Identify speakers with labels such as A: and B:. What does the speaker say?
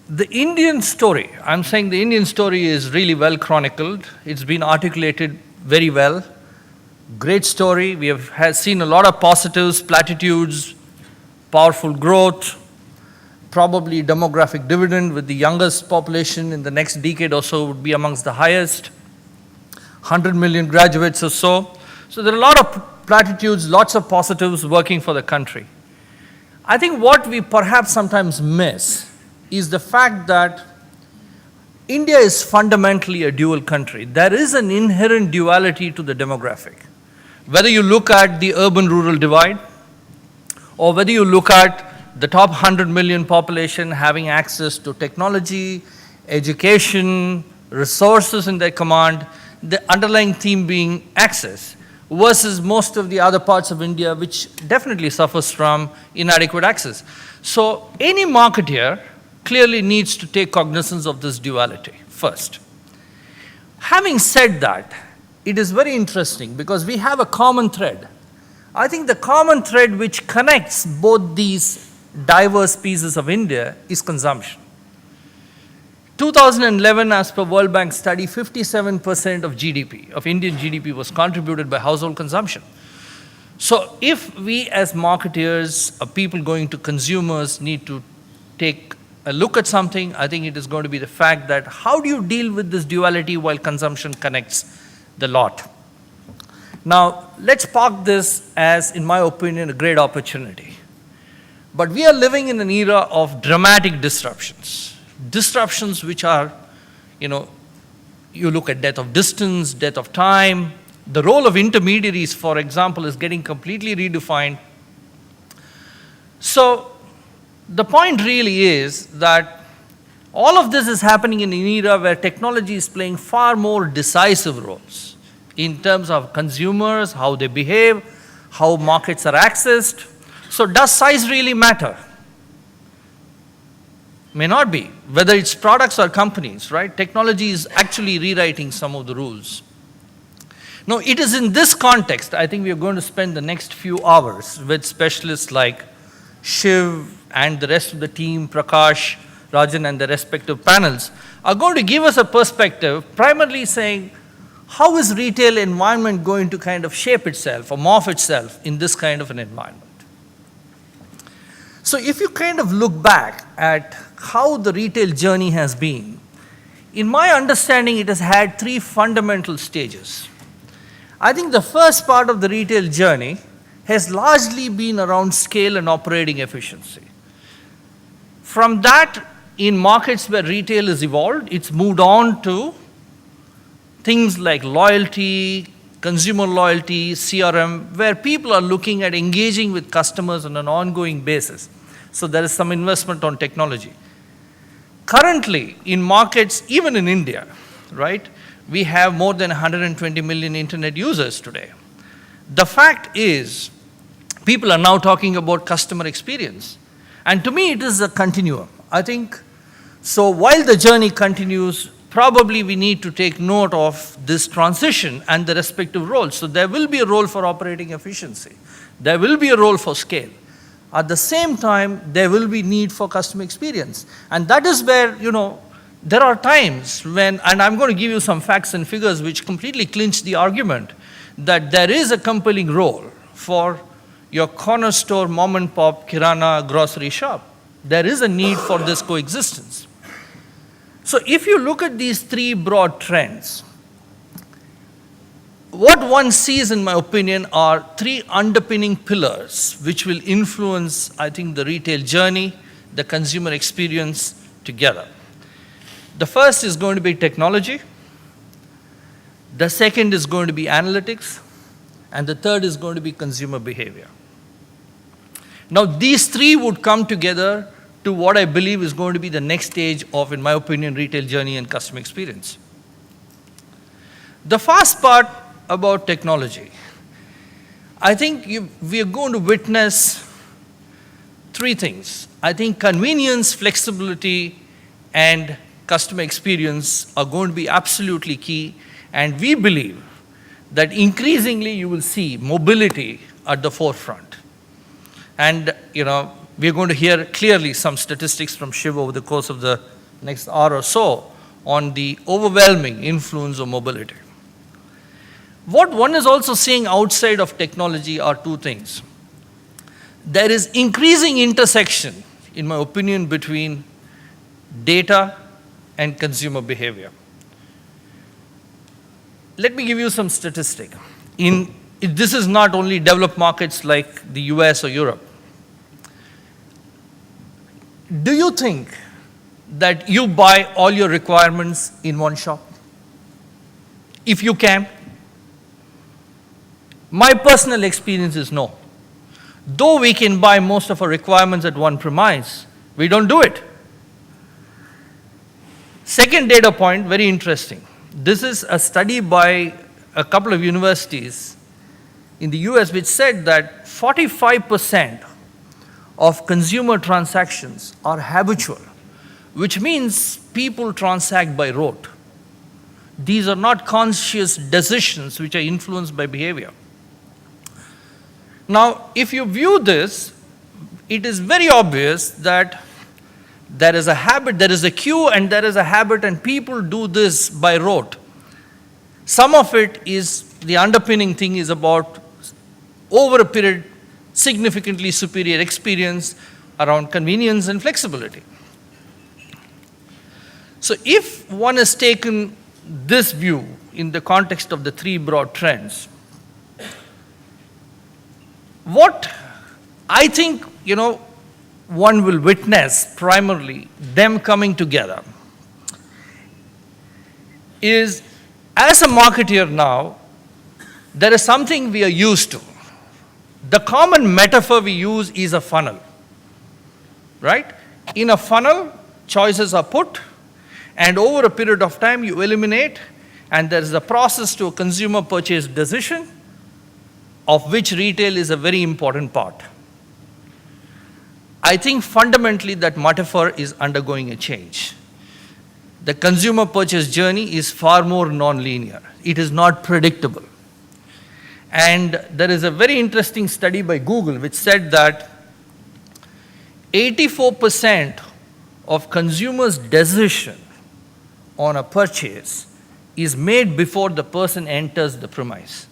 A: The Indian story, I'm saying the Indian story is really well chronicled. It's been articulated very well. Great story. We have seen a lot of positives, platitudes, powerful growth, probably demographic dividend with the youngest population in the next decade or so would be amongst the highest, 100 million graduates or so. So there are a lot of platitudes, lots of positives working for the country. I think what we perhaps sometimes miss is the fact that India is fundamentally a dual country. There is an inherent duality to the demographic. Whether you look at the urban-rural divide, or whether you look at the top 100 million population having access to technology, education, resources in their command, the underlying theme being access, versus most of the other parts of India which definitely suffers from inadequate access. So any marketeer clearly needs to take cognizance of this duality first. Having said that, it is very interesting because we have a common thread. I think the common thread which connects both these diverse pieces of India is consumption. 2011, as per World Bank study, 57% of GDP, of Indian GDP, was contributed by household consumption. So if we as marketeers, people going to consumers, need to take a look at something, I think it is going to be the fact that how do you deal with this duality while consumption connects the lot? Now, let's park this as, in my opinion, a great opportunity. But we are living in an era of dramatic disruptions. Disruptions which are, you look at death of distance, death of time. The role of intermediaries, for example, is getting completely redefined. So the point really is that all of this is happening in an era where technology is playing far more decisive roles in terms of consumers, how they behave, how markets are accessed. So does size really matter? May not be, whether it's products or companies, right? Technology is actually rewriting some of the rules. Now, it is in this context, I think we are going to spend the next few hours with specialists like Shiv and the rest of the team, Prakash, Rajan, and the respective panels, are going to give us a perspective, primarily saying, how is retail environment going to kind of shape itself or morph itself in this kind of an environment? So if you kind of look back at how the retail journey has been, in my understanding, it has had three fundamental stages. I think the first part of the retail journey has largely been around scale and operating efficiency. From that, in markets where retail has evolved, it's moved on to things like loyalty, consumer loyalty, CRM, where people are looking at engaging with customers on an ongoing basis. So there is some investment on technology. Currently, in markets, even in India, right, we have more than 120 million internet users today. The fact is, people are now talking about customer experience. And to me, it is a continuum. I think, so while the journey continues, probably we need to take note of this transition and the respective roles. So there will be a role for operating efficiency. There will be a role for scale. At the same time, there will be need for customer experience. And that is where, there are times when, and I'm going to give you some facts and figures which completely clinch the argument, that there is a compelling role for your corner store, mom and pop, kirana, grocery shop. There is a need for this coexistence. So if you look at these three broad trends, what one sees, in my opinion, are three underpinning pillars which will influence, I think, the retail journey, the consumer experience together. The first is going to be technology. The second is going to be analytics. And the third is going to be consumer behavior. Now, these three would come together to what I believe is going to be the next stage of, in my opinion, retail journey and customer experience. The first part about technology, I think we are going to witness three things. I think convenience, flexibility, and customer experience are going to be absolutely key. And we believe that increasingly you will see mobility at the forefront. And, we're going to hear clearly some statistics from Shiv over the course of the next hour or so, on the overwhelming influence of mobility. What one is also seeing outside of technology are two things. There is increasing intersection, in my opinion, between data and consumer behavior. Let me give you some statistic. This is not only developed markets like the US or Europe. Do you think that you buy all your requirements in one shop? If you can. My personal experience is no. Though we can buy most of our requirements at one premise, we don't do it. Second data point, very interesting. This is a study by a couple of universities in the US which said that 45% of consumer transactions are habitual, which means people transact by rote. These are not conscious decisions which are influenced by behavior. Now, if you view this, it is very obvious that there is a habit, there is a cue, and there is a habit, and people do this by rote. Some of it is, the underpinning thing is about, over a period, significantly superior experience around convenience and flexibility. So if one has taken this view in the context of the three broad trends, what I think, one will witness primarily them coming together is, as a marketeer now, there is something we are used to. The common metaphor we use is a funnel, right? In a funnel, choices are put, and over a period of time you eliminate, and there is a process to a consumer purchase decision, of which retail is a very important part. I think fundamentally that metaphor is undergoing a change. The consumer purchase journey is far more non-linear. It is not predictable. And there is a very interesting study by Google which said that 84% of consumers' decision on a purchase is made before the person enters the premise.